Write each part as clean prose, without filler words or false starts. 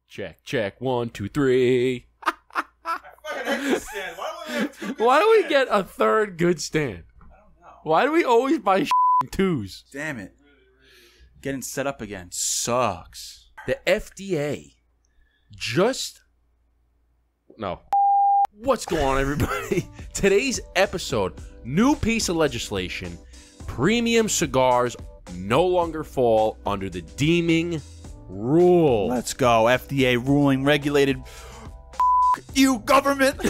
Check, check. 1, 2, 3. I fucking hate this stand. Why don't we have 2 good Why do we stands? get a third good stand? I don't know. Why do we always buy twos? Damn it. Getting set up again sucks. The FDA What's going on, everybody? Today's episode, new piece of legislation. Premium cigars no longer fall under the deeming rule. Let's go. FDA ruling regulated. You government.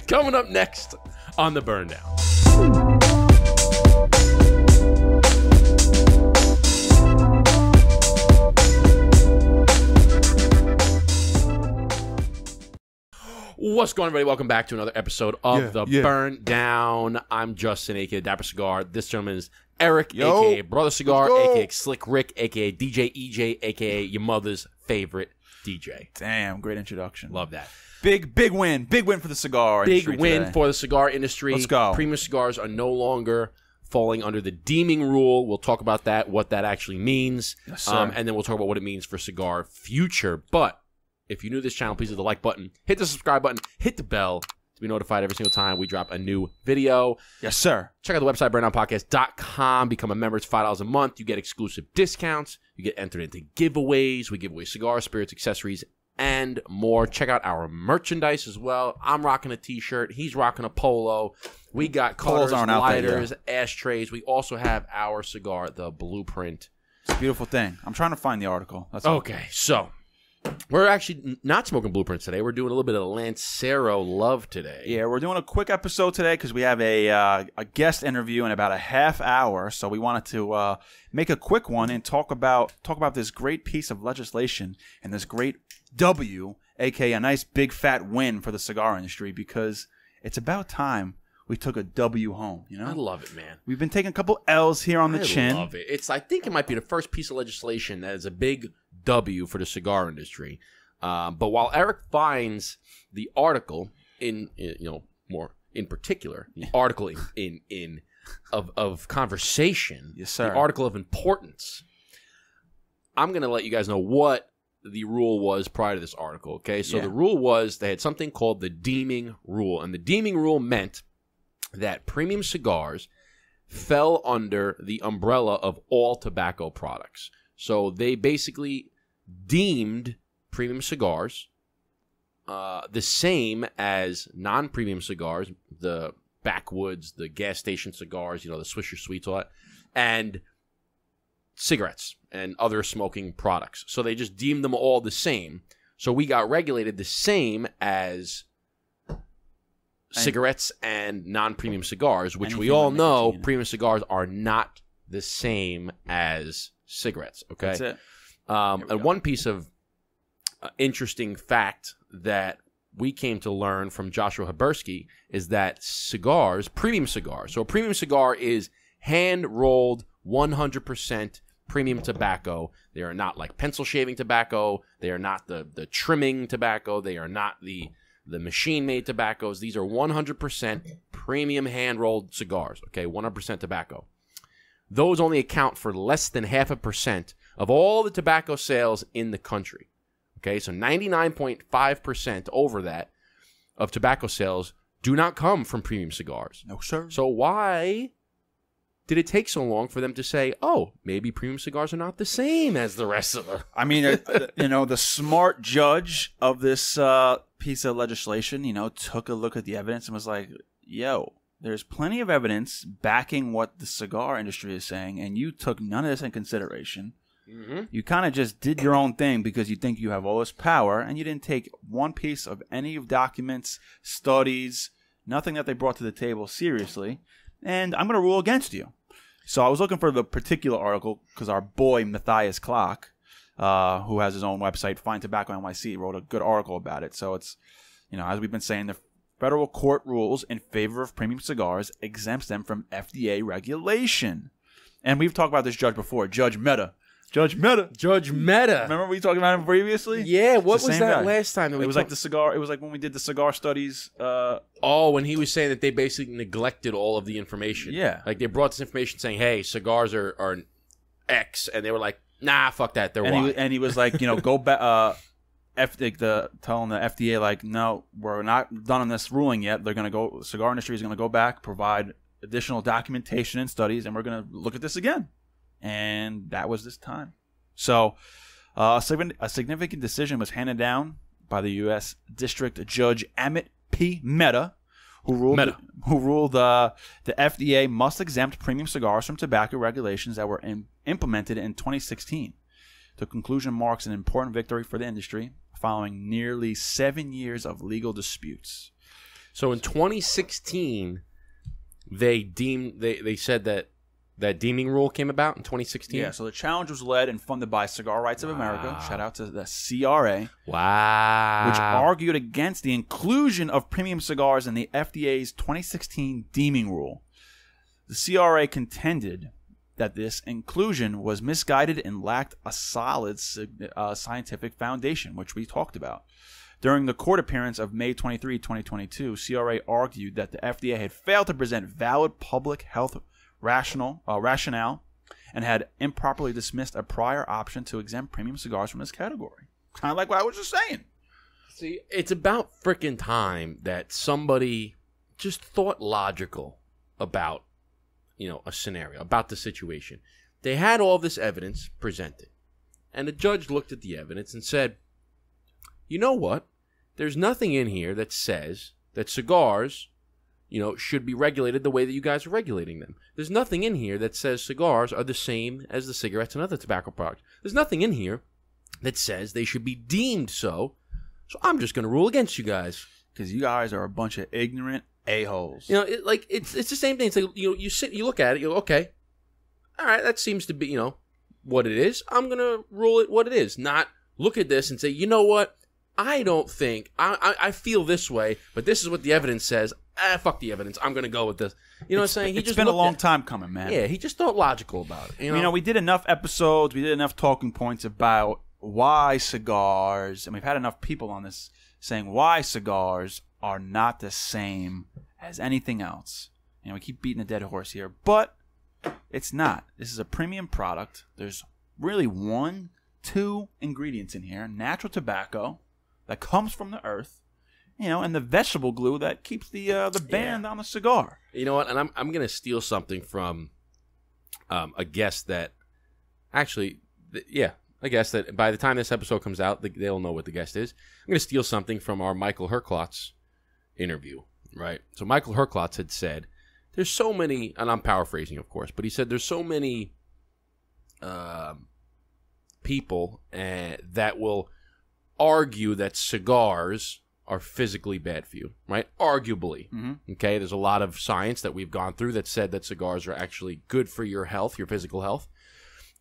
Coming up next on the Burn Down. What's going on, everybody? Welcome back to another episode of the Burn Down. I'm Justin, a.k.a. Dapper Cigar. This gentleman is Eric, a.k.a. Brother Cigar, a.k.a. Slick Rick, a.k.a. DJ EJ, a.k.a. your mother's favorite DJ. Damn, great introduction. Love that. Big win. Big win for the cigar industry Big win today. for the cigar industry. Let's go. Premium cigars are no longer falling under the deeming rule. We'll talk about that, what that actually means. Yes, sir. And then we'll talk about what it means for cigar future. But if you're new to this channel, please hit the like button, hit the subscribe button, hit the bell to be notified every single time we drop a new video. Yes, sir. Check out the website, burndownpodcast.com. Become a member. It's $5 a month. You get exclusive discounts. You get entered into giveaways. We give away cigars, spirits, accessories, and more. Check out our merchandise as well. I'm rocking a t-shirt. He's rocking a polo. We got Polos cutters, aren't out there, lighters, ashtrays. We also have our cigar, the Blueprint. It's a beautiful thing. I'm trying to find the article. That's all. Okay, so we're actually not smoking Blueprints today. We're doing a little bit of Lancero love today. Yeah, we're doing a quick episode today because we have a guest interview in about a half hour. So we wanted to make a quick one and talk about this great piece of legislation and this great W, aka a nice big fat win for the cigar industry, because it's about time we took a W home. You know, I love it, man. We've been taking a couple L's here on the chin. I love it. I think it might be the first piece of legislation that is a big W for the cigar industry. But while Eric finds the article more in particular, the article of conversation, yes, sir. The article of importance, I'm going to let you guys know what the rule was prior to this article. Okay, so the rule was they had something called the deeming rule, and the deeming rule meant that premium cigars fell under the umbrella of all tobacco products. So they basically deemed premium cigars the same as non-premium cigars, the backwoods, the gas station cigars, the Swisher Sweets, all that, and cigarettes and other smoking products. So they just deemed them all the same. So we got regulated the same as cigarettes and non-premium cigars, which we all know premium cigars are not the same as cigarettes. Okay, that's it. And one piece of interesting fact that we came to learn from Joshua Habersky is that premium cigars, so a premium cigar is hand-rolled 100% premium tobacco. They are not like pencil shaving tobacco. They are not the trimming tobacco. They are not the machine-made tobaccos. These are 100% premium hand-rolled cigars, okay, 100% tobacco. Those only account for less than 0.5% of all the tobacco sales in the country, okay? So 99.5% over that of tobacco sales do not come from premium cigars. No, sir. So why did it take so long for them to say, oh, maybe premium cigars are not the same as the rest of them? I mean, the smart judge of this piece of legislation, took a look at the evidence and was like, yo, there's plenty of evidence backing what the cigar industry is saying, and you took none of this in consideration. Mm-hmm. You kind of just did your own thing because you think you have all this power, and you didn't take one piece of any of documents, studies, nothing that they brought to the table seriously, and I'm going to rule against you. So I was looking for the particular article because our boy Matthias Klock, who has his own website, Find Tobacco NYC, wrote a good article about it. So it's, as we've been saying, the federal court rules in favor of premium cigars exempts them from FDA regulation. And we've talked about this judge before, Judge Mehta. Judge Mehta. Remember we talked about him previously? Yeah, what was that guy. last time? It was like the cigar. It was like when we did the cigar studies. When he was saying that they basically neglected all of the information. Yeah. Like they brought this information saying, hey, cigars are X. And they were like, nah, fuck that. They're Y. And he was like, go back. telling the FDA like, no, we're not done on this ruling yet. They're going to go. Cigar industry is going to go back, provide additional documentation and studies, and we're going to look at this again. And that was this time. So a significant decision was handed down by the U.S. District Judge Amit P. Mehta, who ruled the FDA must exempt premium cigars from tobacco regulations that were implemented in 2016. The conclusion marks an important victory for the industry following nearly 7 years of legal disputes. So in 2016, they said that deeming rule came about in 2016? Yeah, so the challenge was led and funded by Cigar Rights of America. Shout out to the CRA. Wow. Which argued against the inclusion of premium cigars in the FDA's 2016 deeming rule. The CRA contended that this inclusion was misguided and lacked a solid scientific foundation, which we talked about. During the court appearance of May 23, 2022, CRA argued that the FDA had failed to present valid public health rationale and had improperly dismissed a prior option to exempt premium cigars from this category. Kind of like what I was just saying. See, it's about freaking time that somebody just thought logical about, a scenario, about the situation. They had all this evidence presented, and the judge looked at the evidence and said, you know what? There's nothing in here that says that cigars should be regulated the way that you guys are regulating them. There's nothing in here that says cigars are the same as the cigarettes and other tobacco products. There's nothing in here that says they should be deemed so. So I'm just going to rule against you guys. Because you guys are a bunch of ignorant a-holes. It's the same thing. It's like, you look at it, you go, okay, all right, that seems to be, what it is. I'm going to rule it what it is. Not look at this and say, you know what? I don't think, I feel this way, but this is what the evidence says. Fuck the evidence. I'm going to go with this. You know what I'm saying? It's been a long time coming, man. Yeah, he just thought logical about it. We did enough episodes, we did enough talking points about why cigars, and we've had enough people on this saying why cigars are not the same as anything else. We keep beating a dead horse here, but it's not. This is a premium product. There's really 2 ingredients in here. Natural tobacco that comes from the earth, and the vegetable glue that keeps the band on the cigar. You know what? And I'm going to steal something from a guest that actually, a guest that by the time this episode comes out, they'll know what the guest is. I'm going to steal something from our Michael Herklotz interview, right? So Michael Herklotz had said, there's so many, and I'm paraphrasing, of course, but he said there's so many people that will argue that cigars are physically bad for you, right? Arguably. Mm-hmm. Okay, there's a lot of science that we've gone through that said that cigars are actually good for your health, your physical health,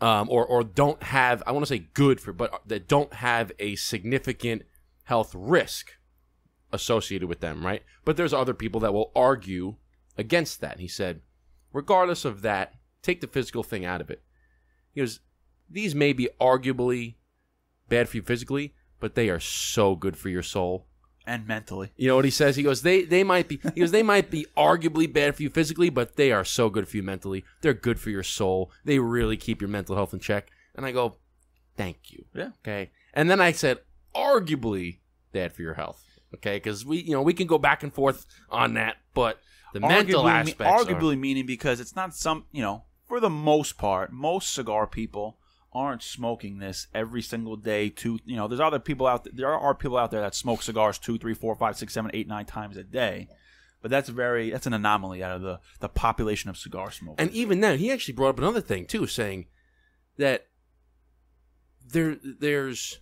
or don't have, I want to say good for, but that don't have a significant health risk associated with them, right? But there's other people that will argue against that. He said, regardless of that, take the physical thing out of it. He goes, these may be arguably bad for you physically, but they are so good for your soul and mentally. You know what he says? He goes, they might be arguably bad for you physically, but they are so good for you mentally. They're good for your soul. They really keep your mental health in check. And I go, thank you. Yeah. Okay. And then I said, arguably bad for your health. Okay, because we can go back and forth on that, but the mental aspects arguably meaning because it's not for the most part, most cigar people aren't smoking this every single day. There's other people out there. There are people out there that smoke cigars 2, 3, 4, 5, 6, 7, 8, 9 times a day. But that's an anomaly out of the population of cigar smokers. And even then, he actually brought up another thing too, saying that there's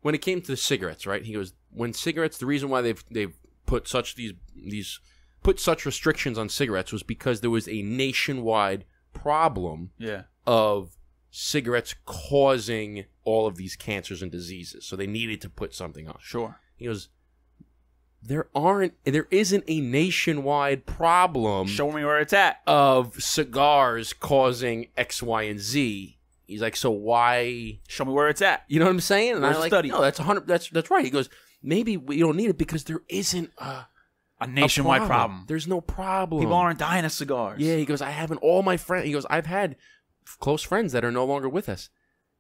when it came to the cigarettes, right? He goes, when cigarettes, the reason why they've put such put such restrictions on cigarettes was because there was a nationwide problem of cigarettes causing all of these cancers and diseases. So they needed to put something on. Sure. He goes, there isn't a nationwide problem. Show me where it's at. Of cigars causing X, Y, and Z. He's like, so why? Show me where it's at. You know what I'm saying? And Where's I'm like, study? no, that's 100. That's right. He goes, maybe we don't need it because there isn't a nationwide problem. There's no problem. People aren't dying of cigars. Yeah, he goes, all my friends. He goes, I've had close friends that are no longer with us,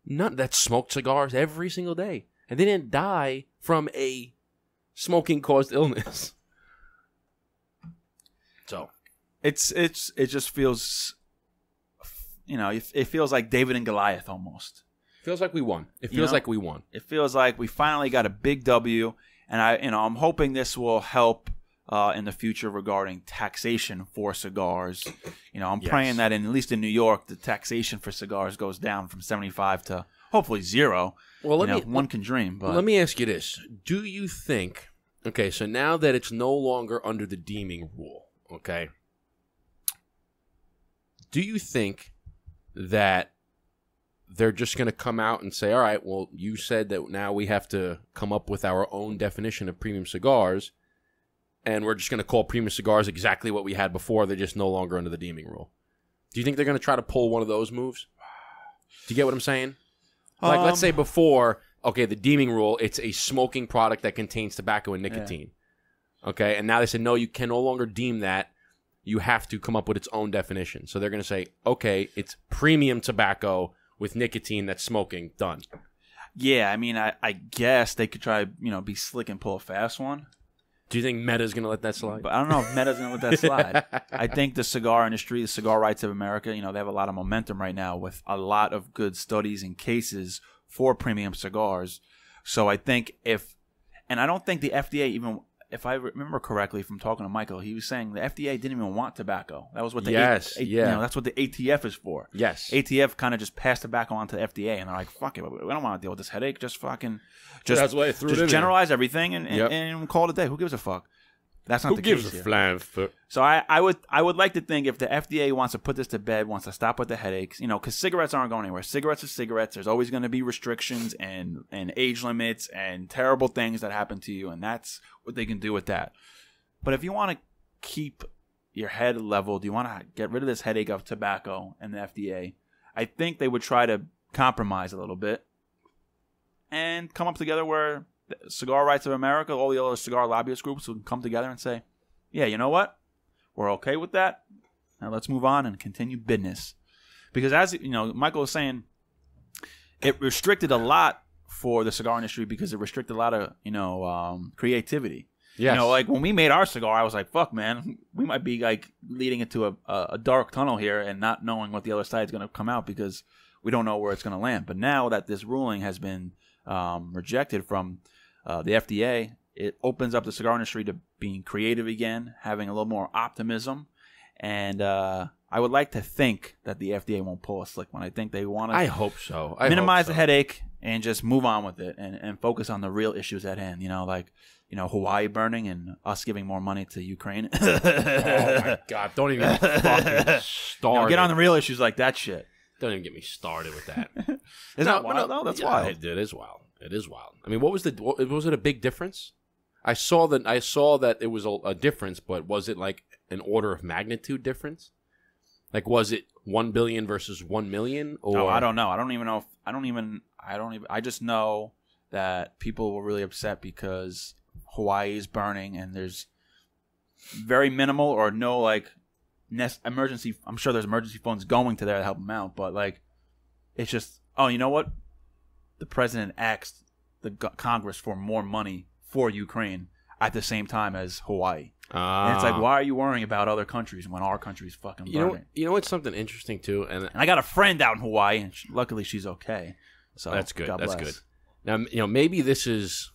none that smoke cigars every single day. and they didn't die from a smoking-caused illness. So it just feels, it feels like David and Goliath almost. Feels like we won. It feels like we won. It feels like we finally got a big W, and I'm hoping this will help in the future regarding taxation for cigars. I'm praying that at least in New York, the taxation for cigars goes down from 75 to hopefully 0. Well, one can dream. But let me ask you this: do you think? Okay, so now that it's no longer under the deeming rule, okay, do you think that they're just going to come out and say, all right, well, you said that now we have to come up with our own definition of premium cigars, and we're just going to call premium cigars exactly what we had before. They're just no longer under the deeming rule. Do you think they're going to try to pull one of those moves? Do you get what I'm saying? Like, let's say before, okay, the deeming rule, it's a smoking product that contains tobacco and nicotine. Yeah. Okay, and now they said, no, you can no longer deem that. You have to come up with its own definition. So they're going to say, okay, it's premium tobacco with nicotine that's smoking. Done. Yeah, I mean, I guess they could try, be slick and pull a fast one. Do you think Meta's going to let that slide? But I don't know if Meta's going to let that slide. I think the cigar industry, the Cigar Rights of America, they have a lot of momentum right now with a lot of good studies and cases for premium cigars. So I think and I don't think the FDA even, if I remember correctly from talking to Michael, he was saying the FDA didn't even want tobacco. That was what the that's what the ATF is for. Yes. ATF kind of just passed tobacco on to the FDA, and they're like, fuck it, we don't want to deal with this headache. Just fucking that's why I threw it in generalize everything and call it a day. Who gives a fuck? That's not the case. Who gives a flying fuck? So I would like to think if the FDA wants to put this to bed, wants to stop with the headaches, because cigarettes aren't going anywhere. Cigarettes are cigarettes. There's always going to be restrictions and age limits and terrible things that happen to you, and that's what they can do with that. But if you want to keep your head leveled, you want to get rid of this headache of tobacco and the FDA, I think they would try to compromise a little bit and come up together where Cigar Rights of America, all the other cigar lobbyist groups would come together and say, yeah, you know what? We're okay with that. Now let's move on and continue business. Because as Michael was saying, it restricted a lot for the cigar industry because it restricted a lot of, creativity. Yes. Like when we made our cigar, I was like, fuck, man, we might be like leading into a dark tunnel here and not knowing what the other side is going to come out because we don't know where it's going to land. But now that this ruling has been rejected from the FDA, it opens up the cigar industry to being creative again, having a little more optimism, and I would like to think that the FDA won't pull a slick one. I think they want to. I hope so. Minimize the headache and just move on with it and focus on the real issues at hand. Hawaii burning and us giving more money to Ukraine. Oh my God! Don't even fucking start. Get on the real issues like that shit. Don't even get me started with that. Isn't that wild? No, that's wild. It is wild. It is wild. I mean, was it a big difference? I saw that it was a difference, but was it like an order of magnitude difference? Like, was it 1 billion versus 1 million? Or no, I don't know. I don't even know. I just know that people were really upset because Hawaii is burning and there's very minimal or no emergency. I'm sure there's emergency funds going to there to help them out, but it's just, oh, you know what? The president asked the Congress for more money for Ukraine at the same time as Hawaii. And it's like, why are you worrying about other countries when our country's fucking burning? You know what's something interesting too? And I got a friend out in Hawaii, and luckily she's okay. So that's good. God that's bless. good. Now, maybe this is.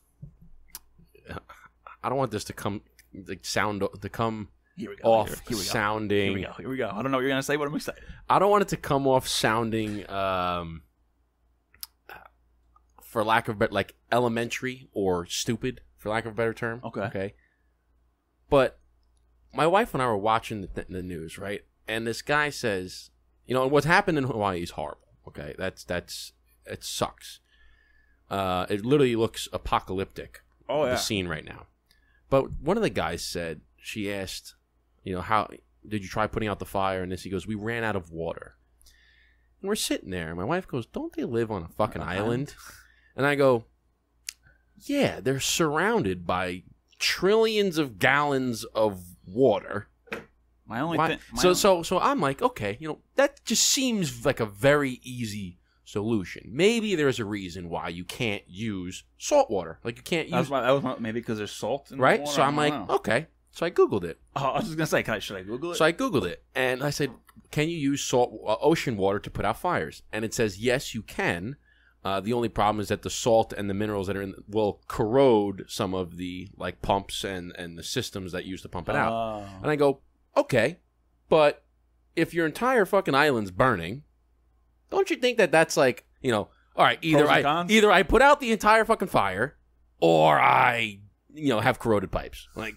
I don't want this to come off sounding. Here we go. I don't know what you're gonna say, but I'm excited. I don't want it to come off sounding, for lack of better, like elementary or stupid, for lack of a better term. Okay. But my wife and I were watching the news, right? And this guy says, what's happened in Hawaii is horrible. Okay, it sucks. It literally looks apocalyptic. Oh yeah. The scene right now. But one of the guys said, she asked, how did you try putting out the fire? And he goes, we ran out of water. And we're sitting there. And my wife goes, don't they live on a fucking island? And I go, yeah, they're surrounded by trillions of gallons of water. So I'm like, okay, that just seems like a very easy solution. Maybe there's a reason why you can't use salt water. Like you can't use maybe because there's salt in the right. water? So I'm like, okay. So I Googled it. Oh, I was just gonna say, should I Google it? So I Googled it, and I said, can you use ocean water to put out fires? And it says yes, you can. The only problem is that the salt and the minerals that are in will corrode some of the like pumps and the systems that use to pump it out. And I go, okay, but if your entire fucking island's burning, don't you think that that's like, you know, all right, either I put out the entire fucking fire or I, you know, have corroded pipes. Like,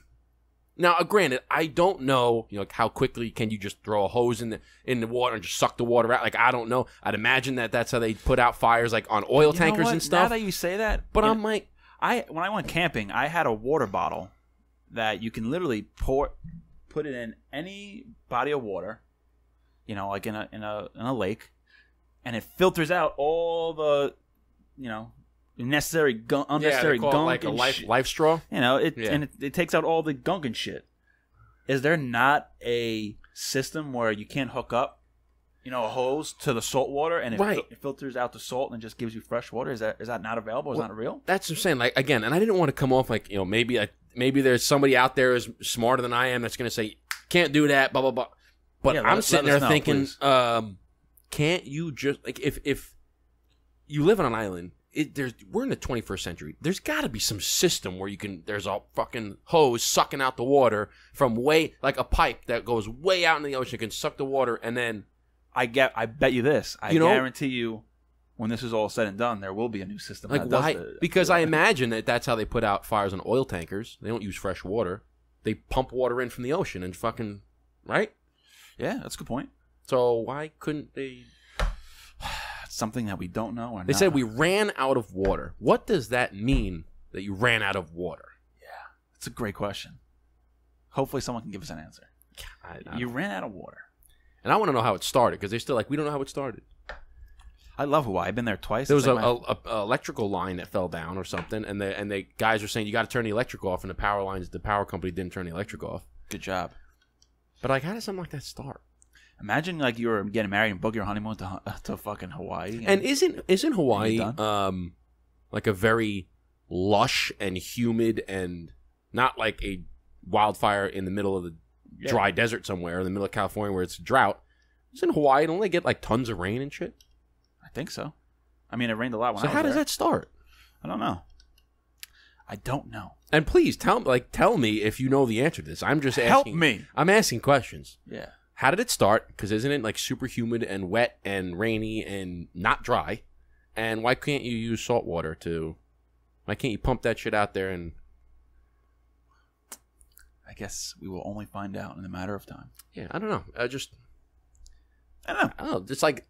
now, granted, I don't know, you know, how quickly can you just throw a hose in the water and just suck the water out? Like, I don't know. I'd imagine that that's how they put out fires, like on oil tankers and stuff. Now that you say that, but I'm like, when I went camping, I had a water bottle that you can literally put it in any body of water, you know, like in a lake, and it filters out all the, you know, unnecessary gunk, like a life straw. You know, and it takes out all the gunk and shit. Is there not a system where you can't hook up, you know, a hose to the salt water and it filters out the salt and just gives you fresh water? Is that not available? Is that not real? That's what I'm saying. Like, again, and I didn't want to come off like, you know, maybe there's somebody out there who's smarter than I am that's going to say can't do that, blah blah blah. But I'm sitting there thinking, can't you just like if you live on an island? We're in the 21st century. There's got to be some system where there's a fucking hose sucking out the water from like a pipe that goes way out in the ocean, can suck the water, and then I bet you this. I guarantee you, when this is all said and done, there will be a new system. Like why? Because I imagine that's how they put out fires on oil tankers. They don't use fresh water. They pump water in from the ocean and fucking right. Yeah, that's a good point. So why couldn't they? Something that we don't know. They said we ran out of water. What does that mean that you ran out of water? Yeah, that's a great question. Hopefully someone can give us an answer. You ran out of water. And I want to know how it started, because they're still like, we don't know how it started. I love Hawaii. I've been there twice. There was an electrical line that fell down or something, and the guys were saying, you got to turn the electric off, and the power company didn't turn the electric off. Good job. But like, how does something like that start? Imagine like you were getting married and book your honeymoon to fucking Hawaii. And isn't Hawaii like a very lush and humid and not like a wildfire in the middle of the dry desert somewhere in the middle of California where it's a drought? Isn't Hawaii, don't they get like tons of rain and shit? I think so. I mean, it rained a lot when I was there. So how does that start? I don't know. I don't know. And please tell me if you know the answer to this. I'm just asking. Help me. I'm asking questions. Yeah. How did it start? Because isn't it like super humid and wet and rainy and not dry? And why can't you use salt water why can't you pump that shit out there? And I guess we will only find out in a matter of time. Yeah, I don't know. I don't know. I don't know. It's like,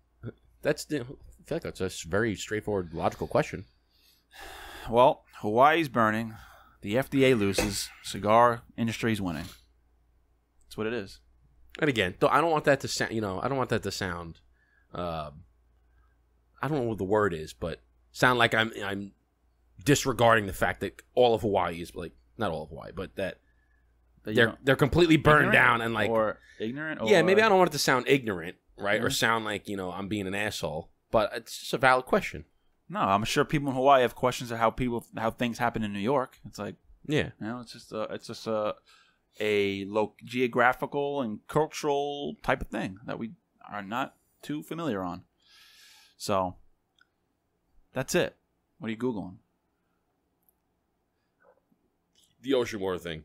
I feel like that's a very straightforward, logical question. Well, Hawaii's burning. The FDA loses. Cigar industry's winning. That's what it is. And again, I don't want that to sound, I don't want that to sound, I don't know what the word is, but sound like I'm disregarding the fact that all of Hawaii is like, not all of Hawaii, but that they're completely burned down and like. Or ignorant? Or, yeah, maybe I don't want it to sound ignorant, right? Mm-hmm. Or sound like, I'm being an asshole, but it's just a valid question. No, I'm sure people in Hawaii have questions of how things happen in New York. It's like, yeah, it's just a geographical and cultural type of thing that we are not too familiar on. So that's it. What are you Googling? The ocean water thing.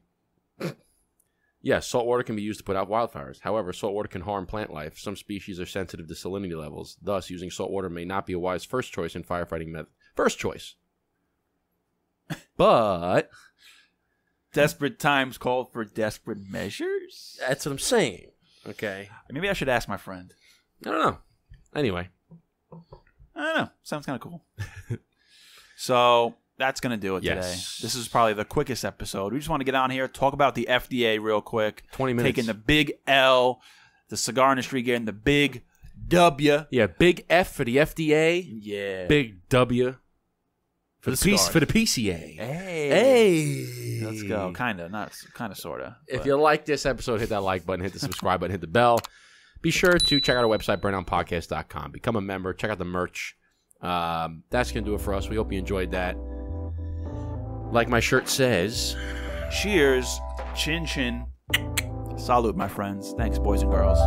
Yes, salt water can be used to put out wildfires. However, salt water can harm plant life. Some species are sensitive to salinity levels. Thus, using salt water may not be a wise first choice in firefighting method. First choice. But desperate times call for desperate measures? That's what I'm saying. Okay. Maybe I should ask my friend. I don't know. Anyway. I don't know. Sounds kind of cool. So that's going to do it today. This is probably the quickest episode. We just want to get on here, talk about the FDA real quick. 20 minutes. Taking the big L. The cigar industry getting the big W. Yeah, big F for the FDA. Yeah. Big W for the PCA. Hey. Let's go. Kind of. Sort of. If you like this episode, hit that like button, hit the subscribe button, hit the bell. Be sure to check out our website, burnoutpodcast.com. Become a member. Check out the merch. That's going to do it for us. We hope you enjoyed that. Like my shirt says, cheers, chin chin, salute, my friends. Thanks, boys and girls.